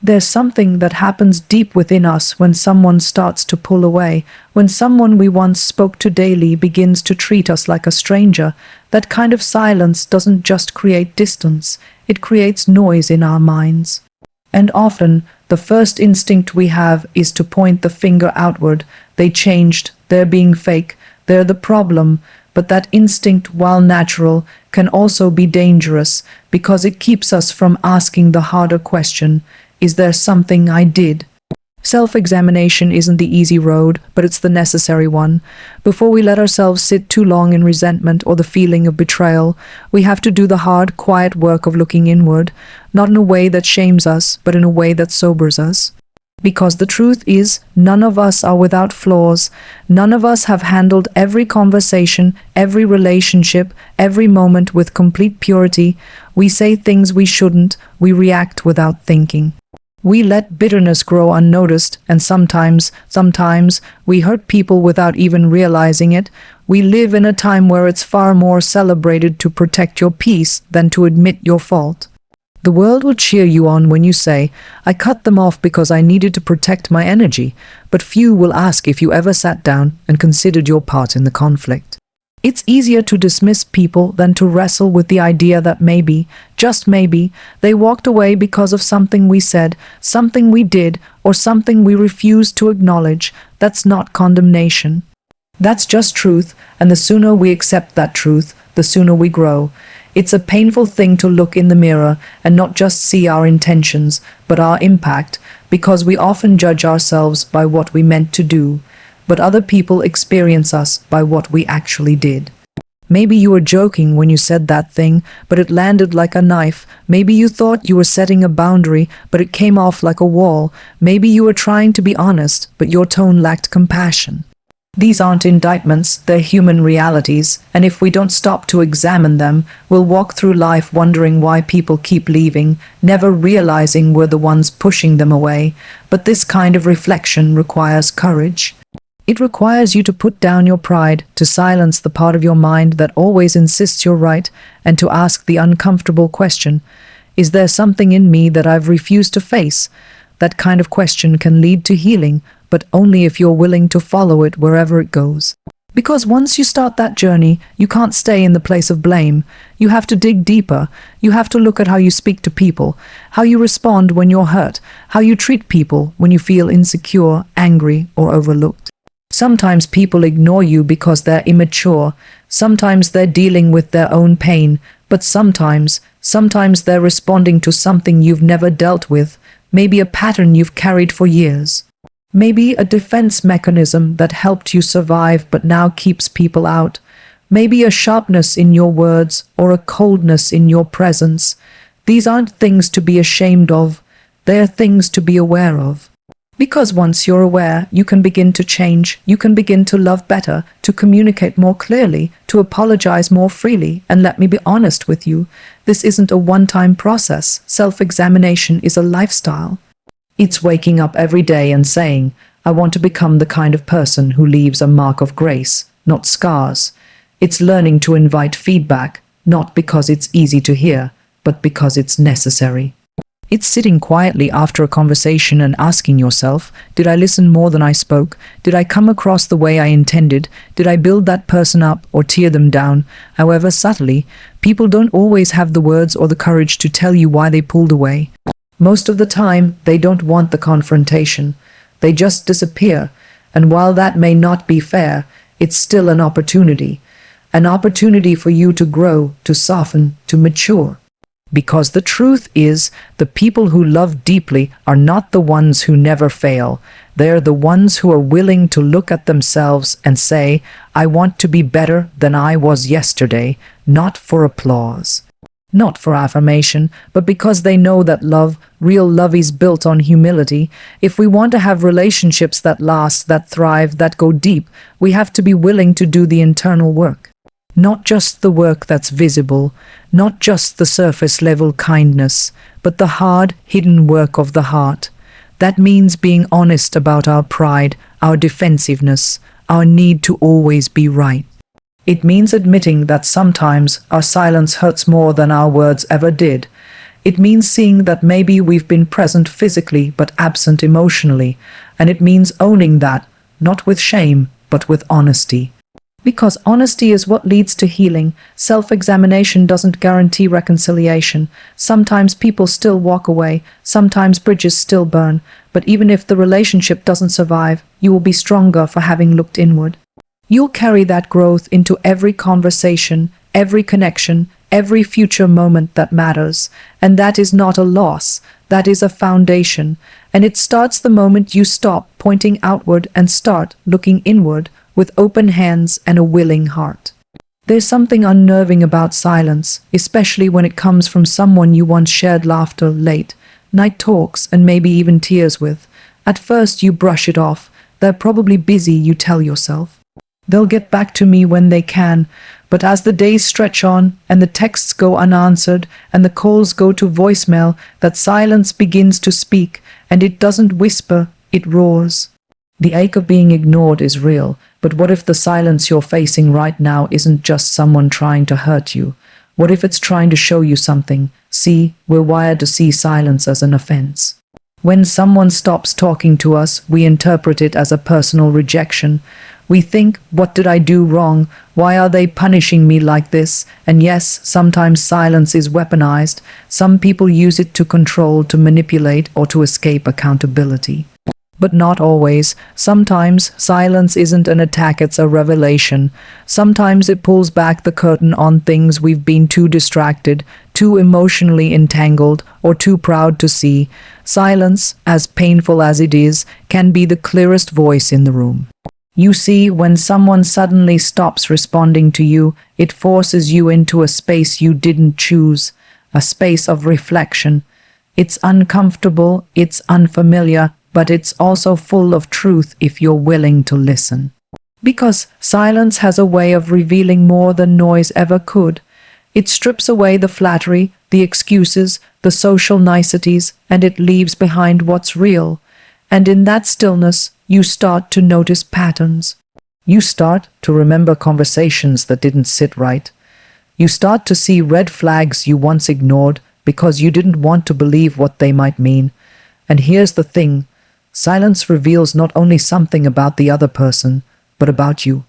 There's something that happens deep within us when someone starts to pull away, when someone we once spoke to daily begins to treat us like a stranger. That kind of silence doesn't just create distance, it creates noise in our minds. And often, the first instinct we have is to point the finger outward. They changed, they're being fake, they're the problem. But that instinct, while natural, can also be dangerous because it keeps us from asking the harder question: is there something I did? Self-examination isn't the easy road, but it's the necessary one. Before we let ourselves sit too long in resentment or the feeling of betrayal, we have to do the hard, quiet work of looking inward, not in a way that shames us, but in a way that sobers us. Because the truth is, none of us are without flaws. None of us have handled every conversation, every relationship, every moment with complete purity. We say things we shouldn't, we react without thinking. We let bitterness grow unnoticed, and sometimes we hurt people without even realizing it. We live in a time where it's far more celebrated to protect your peace than to admit your fault. The world will cheer you on when you say, "I cut them off because I needed to protect my energy," but few will ask if you ever sat down and considered your part in the conflict. It's easier to dismiss people than to wrestle with the idea that maybe, just maybe, they walked away because of something we said, something we did, or something we refused to acknowledge. That's not condemnation. That's just truth, and the sooner we accept that truth, the sooner we grow. It's a painful thing to look in the mirror and not just see our intentions, but our impact, because we often judge ourselves by what we meant to do, but other people experience us by what we actually did. Maybe you were joking when you said that thing, but it landed like a knife. Maybe you thought you were setting a boundary, but it came off like a wall. Maybe you were trying to be honest, but your tone lacked compassion. These aren't indictments, they're human realities, and if we don't stop to examine them, we'll walk through life wondering why people keep leaving, never realizing we're the ones pushing them away. But this kind of reflection requires courage. It requires you to put down your pride, to silence the part of your mind that always insists you're right, and to ask the uncomfortable question: is there something in me that I've refused to face? That kind of question can lead to healing, but only if you're willing to follow it wherever it goes. Because once you start that journey, you can't stay in the place of blame. You have to dig deeper. You have to look at how you speak to people, how you respond when you're hurt, how you treat people when you feel insecure, angry, or overlooked. Sometimes people ignore you because they're immature. Sometimes they're dealing with their own pain. But sometimes they're responding to something you've never dealt with, maybe a pattern you've carried for years. Maybe a defense mechanism that helped you survive but now keeps people out. Maybe a sharpness in your words or a coldness in your presence. These aren't things to be ashamed of. They're things to be aware of. Because once you're aware, you can begin to change, you can begin to love better, to communicate more clearly, to apologize more freely. And let me be honest with you, this isn't a one-time process. Self-examination is a lifestyle. It's waking up every day and saying, "I want to become the kind of person who leaves a mark of grace, not scars." It's learning to invite feedback, not because it's easy to hear, but because it's necessary. It's sitting quietly after a conversation and asking yourself, did I listen more than I spoke? Did I come across the way I intended? Did I build that person up or tear them down? However subtly, people don't always have the words or the courage to tell you why they pulled away. Most of the time, they don't want the confrontation. They just disappear. And while that may not be fair, it's still an opportunity. An opportunity for you to grow, to soften, to mature. Because the truth is, the people who love deeply are not the ones who never fail. They're the ones who are willing to look at themselves and say, "I want to be better than I was yesterday," not for applause, not for affirmation, but because they know that love, real love, is built on humility. If we want to have relationships that last, that thrive, that go deep, we have to be willing to do the internal work. Not just the work that's visible, not just the surface-level kindness, but the hard, hidden work of the heart. That means being honest about our pride, our defensiveness, our need to always be right. It means admitting that sometimes our silence hurts more than our words ever did. It means seeing that maybe we've been present physically but absent emotionally, and it means owning that, not with shame, but with honesty. Because honesty is what leads to healing. Self-examination doesn't guarantee reconciliation. Sometimes people still walk away, sometimes bridges still burn, but even if the relationship doesn't survive, you will be stronger for having looked inward. You'll carry that growth into every conversation, every connection, every future moment that matters. And that is not a loss, that is a foundation. And it starts the moment you stop pointing outward and start looking inward, with open hands and a willing heart. There's something unnerving about silence, especially when it comes from someone you once shared laughter, late night talks, and maybe even tears with. At first you brush it off. They're probably busy, you tell yourself. They'll get back to me when they can. But as the days stretch on, and the texts go unanswered, and the calls go to voicemail, that silence begins to speak, and it doesn't whisper, it roars. The ache of being ignored is real, but what if the silence you're facing right now isn't just someone trying to hurt you? What if it's trying to show you something? See, we're wired to see silence as an offense. When someone stops talking to us, we interpret it as a personal rejection. We think, what did I do wrong? Why are they punishing me like this? And yes, sometimes silence is weaponized. Some people use it to control, to manipulate, or to escape accountability. But not always. Sometimes silence isn't an attack, it's a revelation. Sometimes it pulls back the curtain on things we've been too distracted, too emotionally entangled, or too proud to see. Silence, as painful as it is, can be the clearest voice in the room. You see, when someone suddenly stops responding to you, it forces you into a space you didn't choose, a space of reflection. It's uncomfortable, it's unfamiliar, but it's also full of truth if you're willing to listen. Because silence has a way of revealing more than noise ever could. It strips away the flattery, the excuses, the social niceties, and it leaves behind what's real. And in that stillness, you start to notice patterns. You start to remember conversations that didn't sit right. You start to see red flags you once ignored because you didn't want to believe what they might mean. And here's the thing. Silence reveals not only something about the other person, but about you.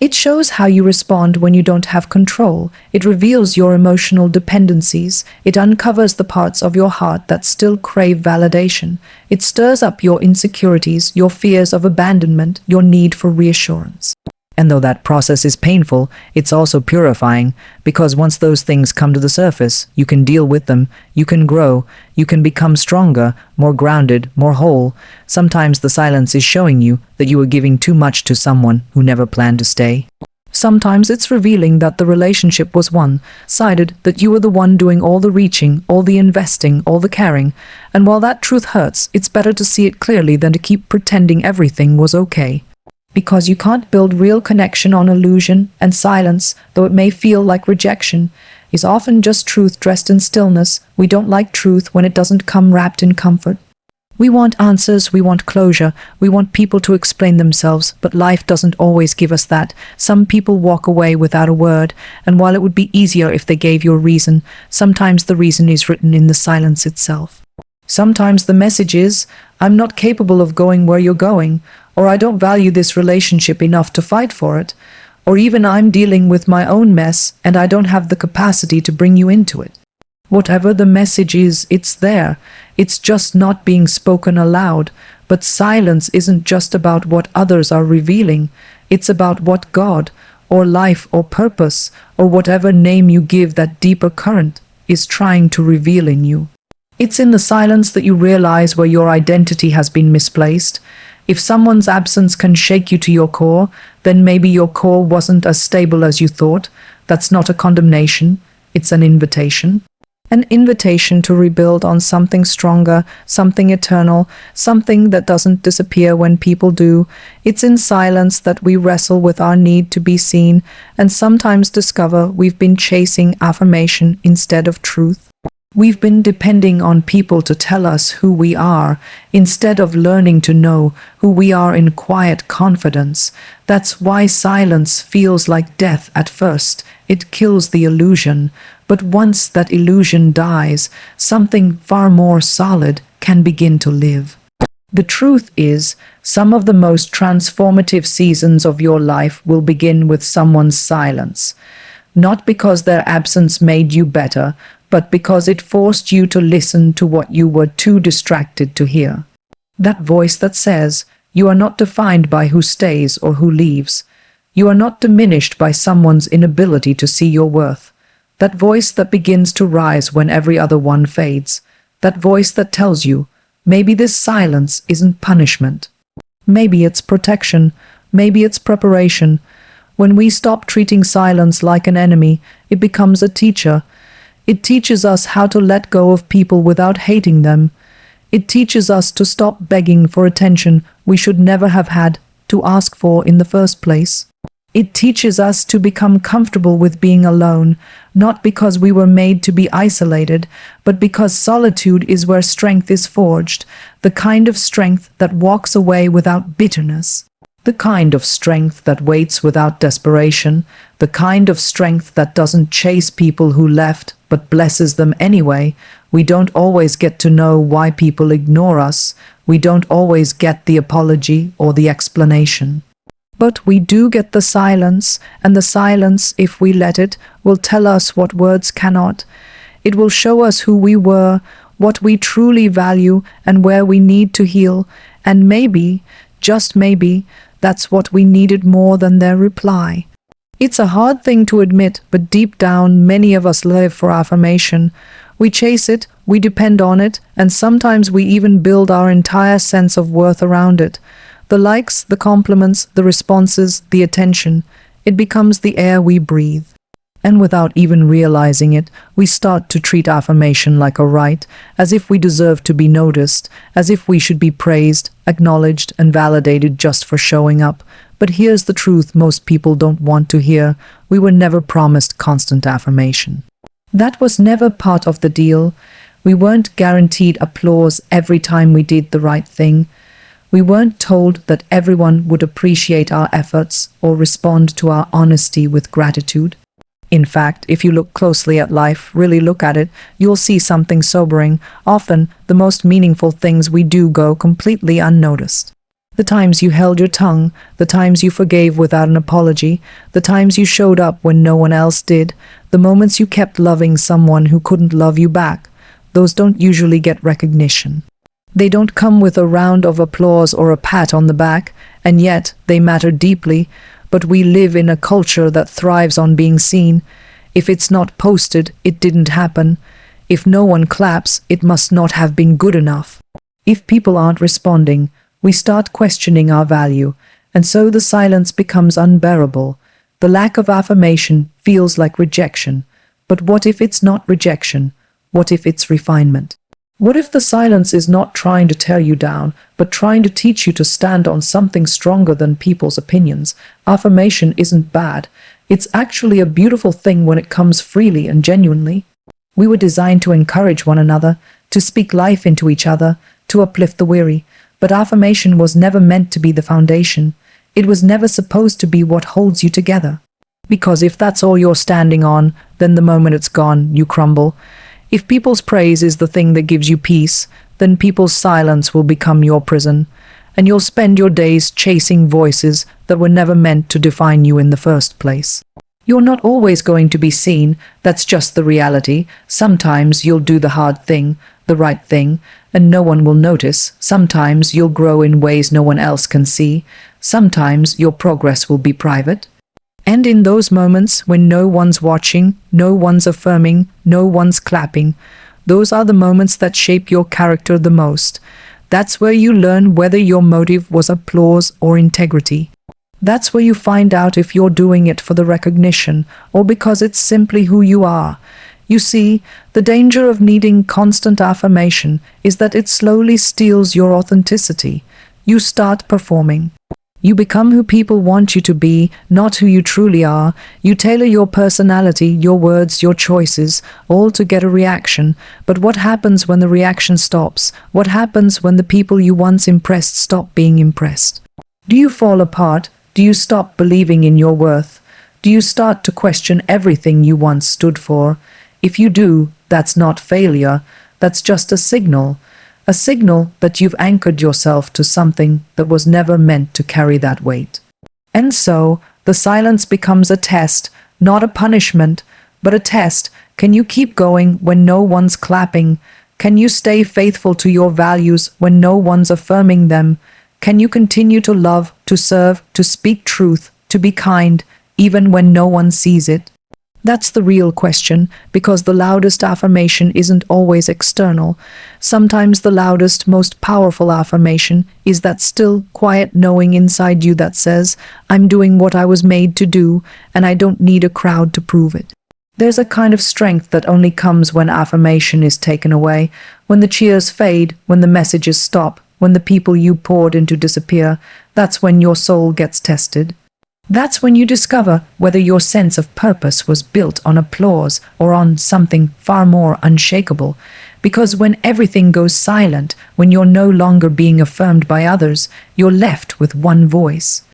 It shows how you respond when you don't have control. It reveals your emotional dependencies. It uncovers the parts of your heart that still crave validation. It stirs up your insecurities, your fears of abandonment, your need for reassurance. And though that process is painful, it's also purifying, because once those things come to the surface, you can deal with them, you can grow, you can become stronger, more grounded, more whole. Sometimes the silence is showing you that you were giving too much to someone who never planned to stay. Sometimes it's revealing that the relationship was one-sided, that you were the one doing all the reaching, all the investing, all the caring. And while that truth hurts, it's better to see it clearly than to keep pretending everything was okay. Because you can't build real connection on illusion, and silence, though it may feel like rejection, is often just truth dressed in stillness. We don't like truth when it doesn't come wrapped in comfort. We want answers, we want closure, we want people to explain themselves, but life doesn't always give us that. Some people walk away without a word, and while it would be easier if they gave you a reason, sometimes the reason is written in the silence itself. Sometimes the message is, I'm not capable of going where you're going, or I don't value this relationship enough to fight for it, or even I'm dealing with my own mess and I don't have the capacity to bring you into it. Whatever the message is, it's there. It's just not being spoken aloud. But silence isn't just about what others are revealing. It's about what God, or life, or purpose, or whatever name you give that deeper current, is trying to reveal in you. It's in the silence that you realize where your identity has been misplaced. If someone's absence can shake you to your core, then maybe your core wasn't as stable as you thought. That's not a condemnation, it's an invitation. An invitation to rebuild on something stronger, something eternal, something that doesn't disappear when people do. It's in silence that we wrestle with our need to be seen, and sometimes discover we've been chasing affirmation instead of truth. We've been depending on people to tell us who we are, instead of learning to know who we are in quiet confidence. That's why silence feels like death at first. It kills the illusion. But once that illusion dies, something far more solid can begin to live. The truth is, some of the most transformative seasons of your life will begin with someone's silence. Not because their absence made you better, but because it forced you to listen to what you were too distracted to hear. That voice that says, "You are not defined by who stays or who leaves. You are not diminished by someone's inability to see your worth." That voice that begins to rise when every other one fades. That voice that tells you, maybe this silence isn't punishment. Maybe it's protection. Maybe it's preparation. When we stop treating silence like an enemy, it becomes a teacher. It teaches us how to let go of people without hating them. It teaches us to stop begging for attention we should never have had to ask for in the first place. It teaches us to become comfortable with being alone, not because we were made to be isolated, but because solitude is where strength is forged, the kind of strength that walks away without bitterness, the kind of strength that waits without desperation, the kind of strength that doesn't chase people who left but blesses them anyway. We don't always get to know why people ignore us. We don't always get the apology or the explanation. But we do get the silence, and the silence, if we let it, will tell us what words cannot. It will show us who we were, what we truly value, and where we need to heal. And maybe, just maybe, that's what we needed more than their reply. It's a hard thing to admit, but deep down, many of us live for affirmation. We chase it, we depend on it, and sometimes we even build our entire sense of worth around it. The likes, the compliments, the responses, the attention. It becomes the air we breathe. And without even realizing it, we start to treat affirmation like a right, as if we deserve to be noticed, as if we should be praised, acknowledged, and validated just for showing up. But here's the truth most people don't want to hear. We were never promised constant affirmation. That was never part of the deal. We weren't guaranteed applause every time we did the right thing. We weren't told that everyone would appreciate our efforts or respond to our honesty with gratitude. In fact, if you look closely at life, really look at it, you'll see something sobering. Often, the most meaningful things we do go completely unnoticed. The times you held your tongue, the times you forgave without an apology, the times you showed up when no one else did, the moments you kept loving someone who couldn't love you back, those don't usually get recognition. They don't come with a round of applause or a pat on the back, and yet they matter deeply. But we live in a culture that thrives on being seen. If it's not posted, it didn't happen. If no one claps, it must not have been good enough. If people aren't responding, we start questioning our value, and so the silence becomes unbearable. The lack of affirmation feels like rejection. But what if it's not rejection? What if it's refinement? What if the silence is not trying to tear you down, but trying to teach you to stand on something stronger than people's opinions? Affirmation isn't bad. It's actually a beautiful thing when it comes freely and genuinely. We were designed to encourage one another, to speak life into each other, to uplift the weary. But affirmation was never meant to be the foundation. It was never supposed to be what holds you together. Because if that's all you're standing on, then the moment it's gone, you crumble. If people's praise is the thing that gives you peace, then people's silence will become your prison, and you'll spend your days chasing voices that were never meant to define you in the first place. You're not always going to be seen, that's just the reality. Sometimes you'll do the hard thing, the right thing, and no one will notice. Sometimes you'll grow in ways no one else can see. Sometimes your progress will be private. And in those moments when no one's watching, no one's affirming, no one's clapping, those are the moments that shape your character the most. That's where you learn whether your motive was applause or integrity. That's where you find out if you're doing it for the recognition or because it's simply who you are. You see, the danger of needing constant affirmation is that it slowly steals your authenticity. You start performing. You become who people want you to be, not who you truly are. You tailor your personality, your words, your choices, all to get a reaction. But what happens when the reaction stops? What happens when the people you once impressed stop being impressed? Do you fall apart? Do you stop believing in your worth? Do you start to question everything you once stood for? If you do, that's not failure, that's just a signal that you've anchored yourself to something that was never meant to carry that weight. And so, the silence becomes a test, not a punishment, but a test. Can you keep going when no one's clapping? Can you stay faithful to your values when no one's affirming them? Can you continue to love, to serve, to speak truth, to be kind, even when no one sees it? That's the real question, because the loudest affirmation isn't always external. Sometimes the loudest, most powerful affirmation is that still, quiet knowing inside you that says, I'm doing what I was made to do, and I don't need a crowd to prove it. There's a kind of strength that only comes when affirmation is taken away, when the cheers fade, when the messages stop, when the people you poured into disappear. That's when your soul gets tested. That's when you discover whether your sense of purpose was built on applause or on something far more unshakable. Because when everything goes silent, when you're no longer being affirmed by others, you're left with one voice.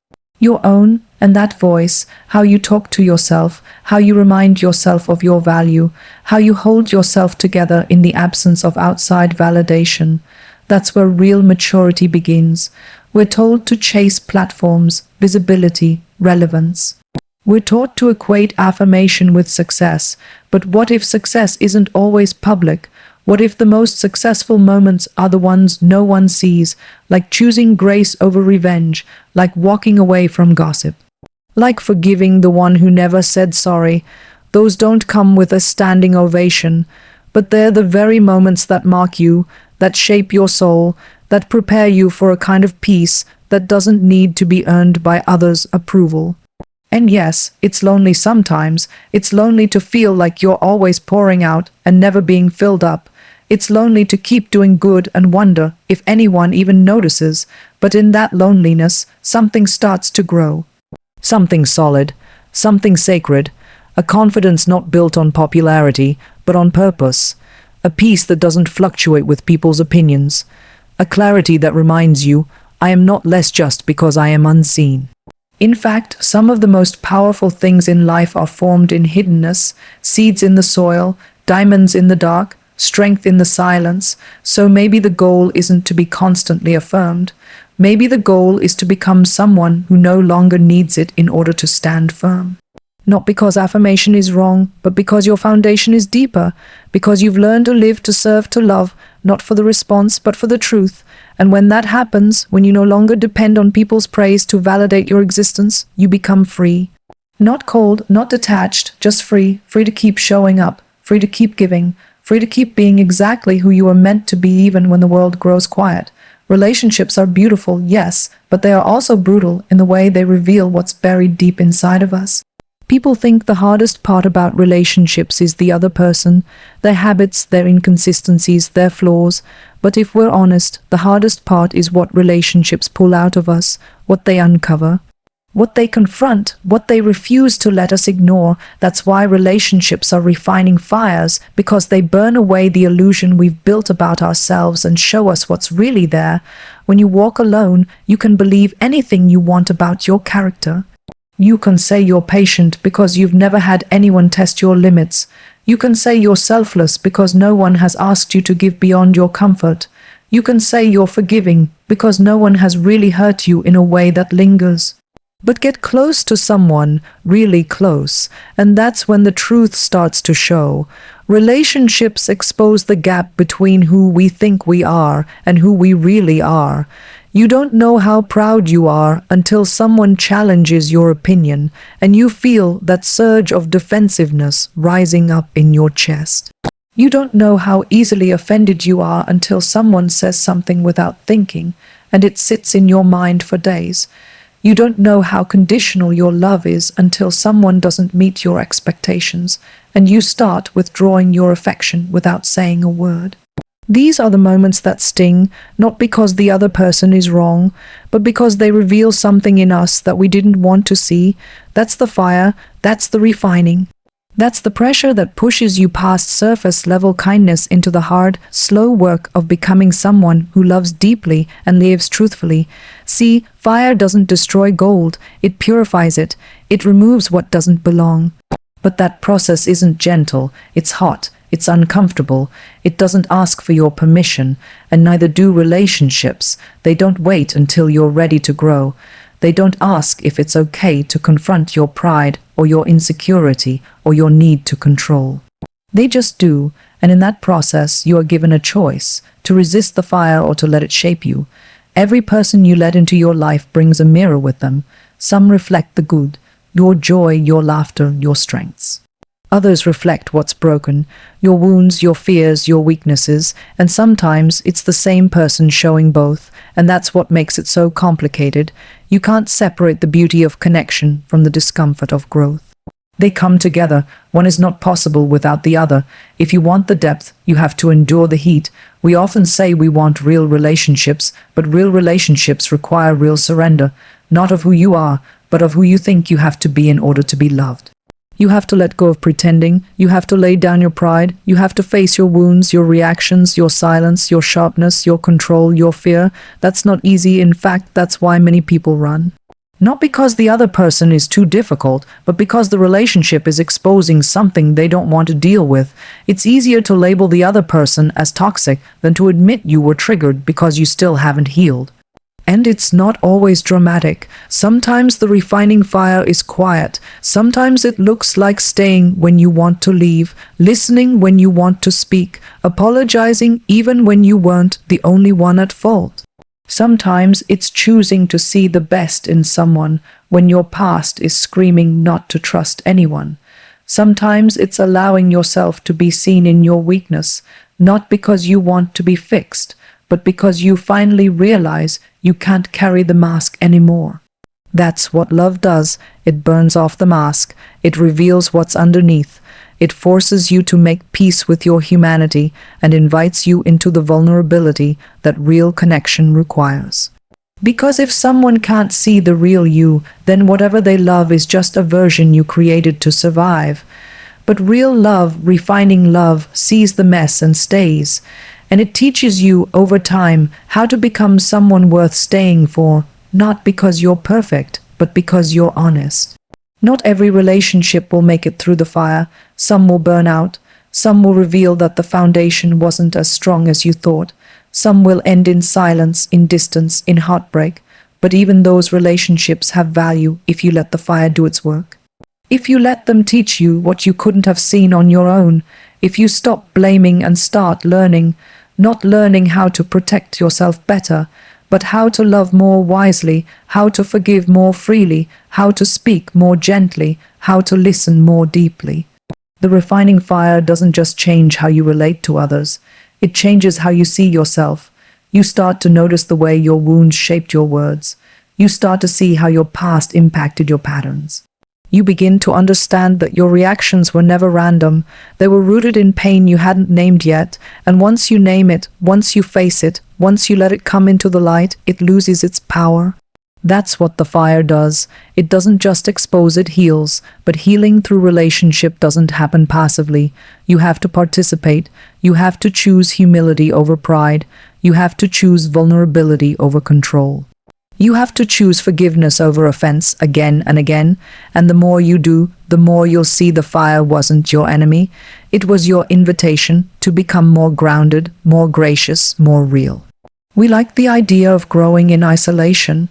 Your own, and that voice, how you talk to yourself, how you remind yourself of your value, how you hold yourself together in the absence of outside validation. That's where real maturity begins. We're told to chase platforms, visibility, relevance. We're taught to equate affirmation with success, but what if success isn't always public? What if the most successful moments are the ones no one sees, like choosing grace over revenge, like walking away from gossip, like forgiving the one who never said sorry? Those don't come with a standing ovation, but they're the very moments that mark you, that shape your soul, that prepare you for a kind of peace that doesn't need to be earned by others' approval. And yes, it's lonely sometimes. It's lonely to feel like you're always pouring out and never being filled up. It's lonely to keep doing good and wonder if anyone even notices. But in that loneliness, something starts to grow. Something solid, something sacred, a confidence not built on popularity, but on purpose. A peace that doesn't fluctuate with people's opinions. A clarity that reminds you, I am not less just because I am unseen. In fact, some of the most powerful things in life are formed in hiddenness, seeds in the soil, diamonds in the dark, strength in the silence. So maybe the goal isn't to be constantly affirmed. Maybe the goal is to become someone who no longer needs it in order to stand firm. Not because affirmation is wrong, but because your foundation is deeper, because you've learned to live, to serve, to love, not for the response, but for the truth. And when that happens, when you no longer depend on people's praise to validate your existence, you become free. Not cold, not detached, just free, free to keep showing up, free to keep giving, free to keep being exactly who you are meant to be even when the world grows quiet. Relationships are beautiful, yes, but they are also brutal in the way they reveal what's buried deep inside of us. People think the hardest part about relationships is the other person, their habits, their inconsistencies, their flaws. But if we're honest, the hardest part is what relationships pull out of us, what they uncover, what they confront, what they refuse to let us ignore. That's why relationships are refining fires, because they burn away the illusion we've built about ourselves and show us what's really there. When you walk alone, you can believe anything you want about your character. You can say you're patient because you've never had anyone test your limits. You can say you're selfless because no one has asked you to give beyond your comfort. You can say you're forgiving because no one has really hurt you in a way that lingers. But get close to someone, really close, and that's when the truth starts to show. Relationships expose the gap between who we think we are and who we really are. You don't know how proud you are until someone challenges your opinion and you feel that surge of defensiveness rising up in your chest. You don't know how easily offended you are until someone says something without thinking and it sits in your mind for days. You don't know how conditional your love is until someone doesn't meet your expectations and you start withdrawing your affection without saying a word. These are the moments that sting, not because the other person is wrong, but because they reveal something in us that we didn't want to see. That's the fire, that's the refining. That's the pressure that pushes you past surface-level kindness into the hard, slow work of becoming someone who loves deeply and lives truthfully. See, fire doesn't destroy gold, it purifies it. It removes what doesn't belong. But that process isn't gentle, it's hot, it's uncomfortable, it doesn't ask for your permission, and neither do relationships. They don't wait until you're ready to grow. They don't ask if it's okay to confront your pride or your insecurity or your need to control. They just do, and in that process you are given a choice, to resist the fire or to let it shape you. Every person you let into your life brings a mirror with them. Some reflect the good, your joy, your laughter, your strengths. Others reflect what's broken, your wounds, your fears, your weaknesses, and sometimes it's the same person showing both, and that's what makes it so complicated. You can't separate the beauty of connection from the discomfort of growth. They come together. One is not possible without the other. If you want the depth, you have to endure the heat. We often say we want real relationships, but real relationships require real surrender, not of who you are, but of who you think you have to be in order to be loved. You have to let go of pretending, you have to lay down your pride, you have to face your wounds, your reactions, your silence, your sharpness, your control, your fear. That's not easy. In fact, that's why many people run. Not because the other person is too difficult, but because the relationship is exposing something they don't want to deal with. It's easier to label the other person as toxic than to admit you were triggered because you still haven't healed. And it's not always dramatic. Sometimes the refining fire is quiet. Sometimes it looks like staying when you want to leave, listening when you want to speak, apologizing even when you weren't the only one at fault. Sometimes it's choosing to see the best in someone when your past is screaming not to trust anyone. Sometimes it's allowing yourself to be seen in your weakness, not because you want to be fixed, but because you finally realize you can't carry the mask anymore. That's what love does. It burns off the mask. It reveals what's underneath. It forces you to make peace with your humanity and invites you into the vulnerability that real connection requires. Because if someone can't see the real you, then whatever they love is just a version you created to survive. But real love, refining love, sees the mess and stays. And it teaches you over time how to become someone worth staying for, not because you're perfect, but because you're honest. Not every relationship will make it through the fire. Some will burn out. Some will reveal that the foundation wasn't as strong as you thought. Some will end in silence, in distance, in heartbreak. But even those relationships have value if you let the fire do its work. If you let them teach you what you couldn't have seen on your own. If you stop blaming and start learning, not learning how to protect yourself better, but how to love more wisely, how to forgive more freely, how to speak more gently, how to listen more deeply. The refining fire doesn't just change how you relate to others, it changes how you see yourself. You start to notice the way your wounds shaped your words. You start to see how your past impacted your patterns. You begin to understand that your reactions were never random. They were rooted in pain you hadn't named yet, and once you name it, once you face it, once you let it come into the light, it loses its power. That's what the fire does. It doesn't just expose, it heals. But healing through relationship doesn't happen passively. You have to participate. You have to choose humility over pride. You have to choose vulnerability over control. You have to choose forgiveness over offense again and again, and the more you do, the more you'll see the fire wasn't your enemy. It was your invitation to become more grounded, more gracious, more real. We like the idea of growing in isolation.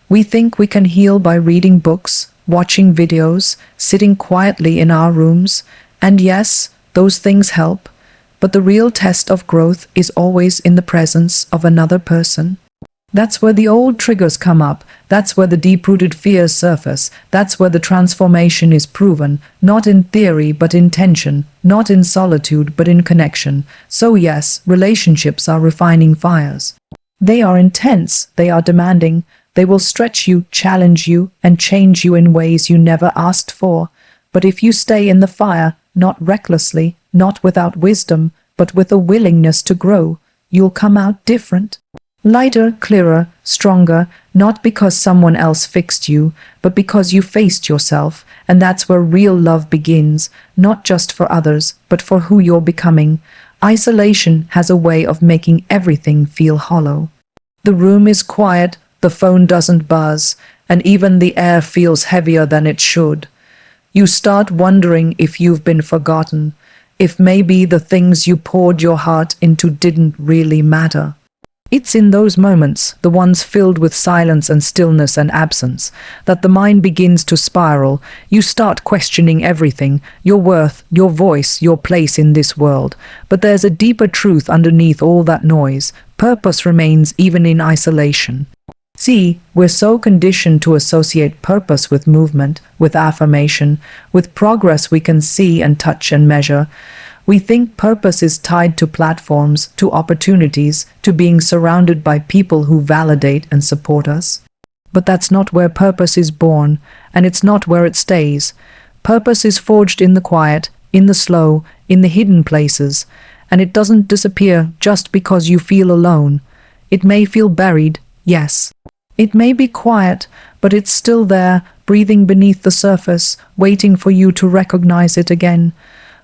We think we can heal by reading books, watching videos, sitting quietly in our rooms, and yes, those things help, but the real test of growth is always in the presence of another person. That's where the old triggers come up. That's where the deep-rooted fears surface. That's where the transformation is proven, not in theory but in tension, not in solitude but in connection. So yes, relationships are refining fires. They are intense, they are demanding, they will stretch you, challenge you, and change you in ways you never asked for. But if you stay in the fire, not recklessly, not without wisdom, but with a willingness to grow, you'll come out different. Lighter, clearer, stronger, not because someone else fixed you, but because you faced yourself, and that's where real love begins, not just for others, but for who you're becoming. Isolation has a way of making everything feel hollow. The room is quiet, the phone doesn't buzz, and even the air feels heavier than it should. You start wondering if you've been forgotten, if maybe the things you poured your heart into didn't really matter. It's in those moments, the ones filled with silence and stillness and absence, that the mind begins to spiral. You start questioning everything, your worth, your voice, your place in this world. But there's a deeper truth underneath all that noise. Purpose remains even in isolation. See, we're so conditioned to associate purpose with movement, with affirmation, with progress we can see and touch and measure. We think purpose is tied to platforms, to opportunities, to being surrounded by people who validate and support us. But that's not where purpose is born, and it's not where it stays. Purpose is forged in the quiet, in the slow, in the hidden places, and it doesn't disappear just because you feel alone. It may feel buried, yes. It may be quiet, but it's still there, breathing beneath the surface, waiting for you to recognize it again.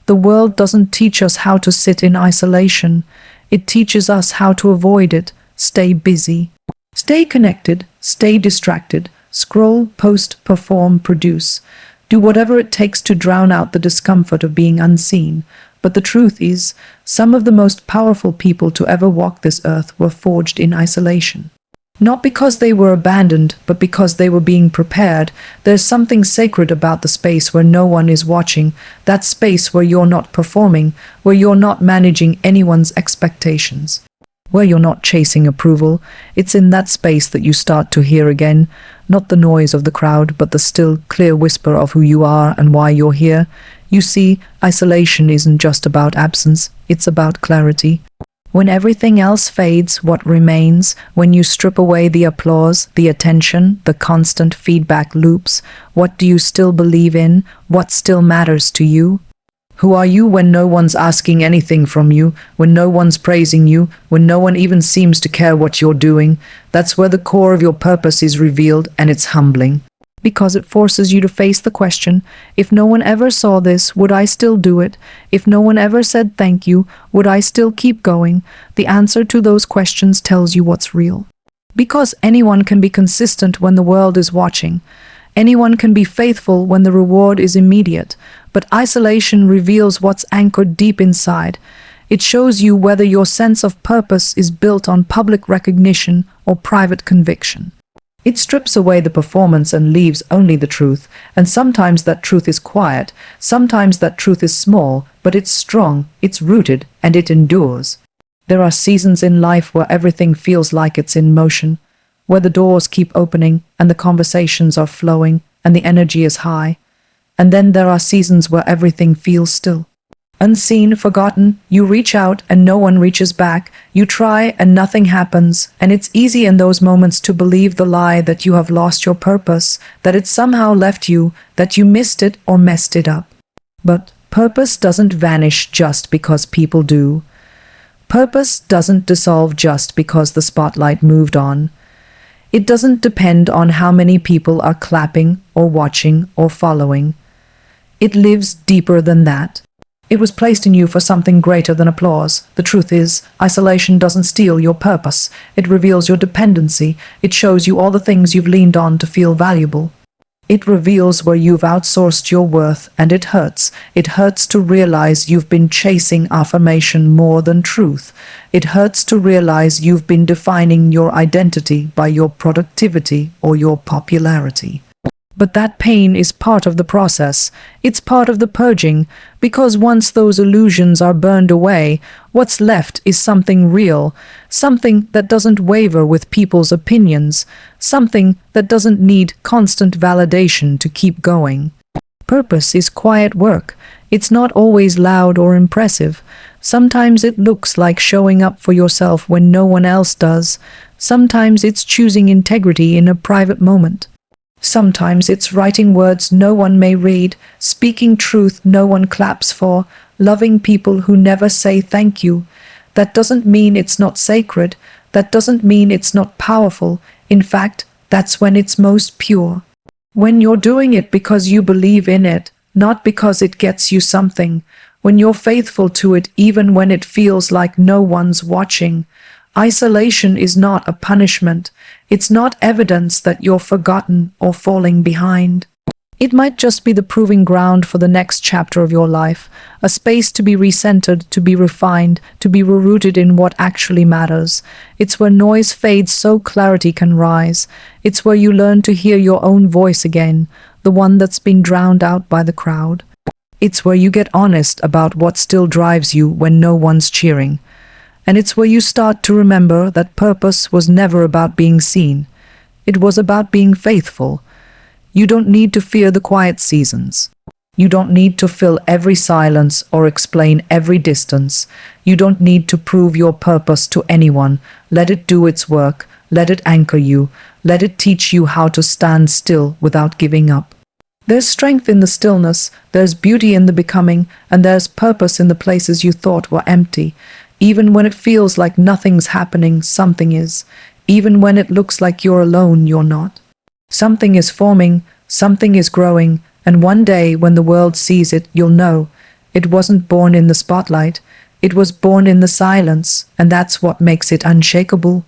The world doesn't teach us how to sit in isolation. It teaches us how to avoid it. Stay busy. Stay connected. Stay distracted. Scroll, post, perform, produce. Do whatever it takes to drown out the discomfort of being unseen. But the truth is, some of the most powerful people to ever walk this earth were forged in isolation. Not because they were abandoned, but because they were being prepared. There's something sacred about the space where no one is watching, that space where you're not performing, where you're not managing anyone's expectations, where you're not chasing approval. It's in that space that you start to hear again, not the noise of the crowd, but the still, clear whisper of who you are and why you're here. You see, isolation isn't just about absence, it's about clarity. When everything else fades, what remains? When you strip away the applause, the attention, the constant feedback loops, what do you still believe in? What still matters to you? Who are you when no one's asking anything from you, when no one's praising you, when no one even seems to care what you're doing? That's where the core of your purpose is revealed, and it's humbling. Because it forces you to face the question, if no one ever saw this, would I still do it? If no one ever said thank you, would I still keep going? The answer to those questions tells you what's real. Because anyone can be consistent when the world is watching. Anyone can be faithful when the reward is immediate. But isolation reveals what's anchored deep inside. It shows you whether your sense of purpose is built on public recognition or private conviction. It strips away the performance and leaves only the truth, and sometimes that truth is quiet, sometimes that truth is small, but it's strong, it's rooted, and it endures. There are seasons in life where everything feels like it's in motion, where the doors keep opening, and the conversations are flowing, and the energy is high. And then there are seasons where everything feels still. Unseen, forgotten, you reach out and no one reaches back. You try and nothing happens, and it's easy in those moments to believe the lie that you have lost your purpose, that it somehow left you, that you missed it or messed it up. But purpose doesn't vanish just because people do. Purpose doesn't dissolve just because the spotlight moved on. It doesn't depend on how many people are clapping or watching or following. It lives deeper than that. It was placed in you for something greater than applause. The truth is, isolation doesn't steal your purpose. It reveals your dependency. It shows you all the things you've leaned on to feel valuable. It reveals where you've outsourced your worth, and it hurts. It hurts to realize you've been chasing affirmation more than truth. It hurts to realize you've been defining your identity by your productivity or your popularity. But that pain is part of the process. It's part of the purging, because once those illusions are burned away, what's left is something real, something that doesn't waver with people's opinions, something that doesn't need constant validation to keep going. Purpose is quiet work. It's not always loud or impressive. Sometimes it looks like showing up for yourself when no one else does. Sometimes it's choosing integrity in a private moment. Sometimes it's writing words no one may read, speaking truth no one claps for, loving people who never say thank you. That doesn't mean it's not sacred. That doesn't mean it's not powerful. In fact, that's when it's most pure. When you're doing it because you believe in it, not because it gets you something. When you're faithful to it even when it feels like no one's watching. Isolation is not a punishment. It's not evidence that you're forgotten or falling behind. It might just be the proving ground for the next chapter of your life, a space to be recentered, to be refined, to be rooted in what actually matters. It's where noise fades so clarity can rise. It's where you learn to hear your own voice again, the one that's been drowned out by the crowd. It's where you get honest about what still drives you when no one's cheering. And it's where you start to remember that purpose was never about being seen. It was about being faithful. You don't need to fear the quiet seasons. You don't need to fill every silence or explain every distance. You don't need to prove your purpose to anyone. Let it do its work. Let it anchor you. Let it teach you how to stand still without giving up. There's strength in the stillness, there's beauty in the becoming, and there's purpose in the places you thought were empty. Even when it feels like nothing's happening, something is. Even when it looks like you're alone, you're not. Something is forming, something is growing, and one day when the world sees it, you'll know. It wasn't born in the spotlight, it was born in the silence, and that's what makes it unshakable.